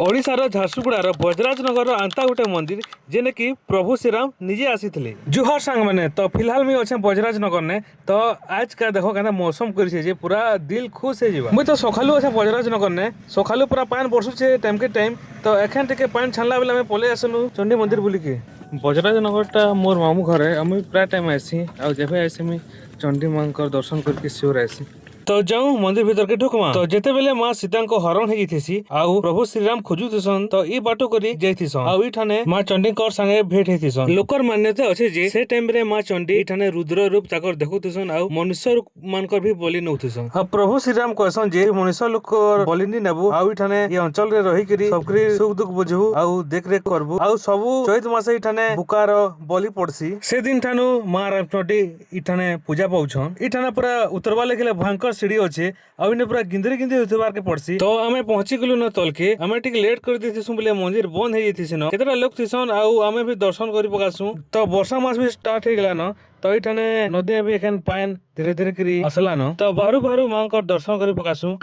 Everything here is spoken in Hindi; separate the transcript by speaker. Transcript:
Speaker 1: ओडिशार झारसुगुड़ार बजराजनगर आंता गोटे मंदिर जेने कि प्रभु श्रीराम निजे आसीथिले। जुहर सांग मैंने तो फिलहाल मैं अच्छे बजराजनगर ने तो आज का देखो कहना मौसम कर पूरा दिल खुश है मुझे तो सकालू अच्छे बजराजनगर ने सकालू पूरा पान बरसुचे टाइम के टाइम तो एखें टे पान छाणला बेले आम पलि आसलु चंडी मंदिर बुलिकी। बजराजनगरटा मोर मामू घर है मुझे प्राय टाइम आसी आबे आसी मुझे चंडी माँ दर्शन करके सियोर आसी तो जाऊँ मंदिर भीतर के ढुकमा तो जेते बेले माँ सीता को हरण हो आउ प्रभु श्रीराम खोजुथिसन तो ई बाटो करी जाइथिसन आउ इठाने माँ चंडीकर संगे भेट हेथिसन। लोकर मान्यता अछि जे से टाइम रे माँ चंडी इठाने रुद्र रूप ताकर देखुथिसन आउ मनुष्य मानकर भी बलि नउथिसन। प्रभु श्रीराम कहसन जे मनुष्य लोक बलि नि नेबु आउ इठाने ये अंचल रे रही करी सबकरी सुख दुख बुझू आउ देख रेख करबु आउ सबु चैत मासे इठाने बुकार बलि पड़सी से दिन ठानु माँ रामचंडी इठाने पूजा पाउछन। इठाने पूरा उतरवा लेकिले भयंकर सीढ़ी अच्छे आउने पूरा गिंदरी गिंदरी उतरबार के पड़सी तो आमे पहुंची गलु न तलके आमे टिक लेट कर देथिसु बोले मंदिर बंद हे जैथिसन केतरा लोग थिसन आउ आमे भी दर्शन करि पकासु तो वर्षा मास भी स्टार्ट हे गेला न तो इठाने नदी भी एखन पान धीरे धीरे करी असला न तो बाहरु बाहरु मां को दर्शन करि पकासु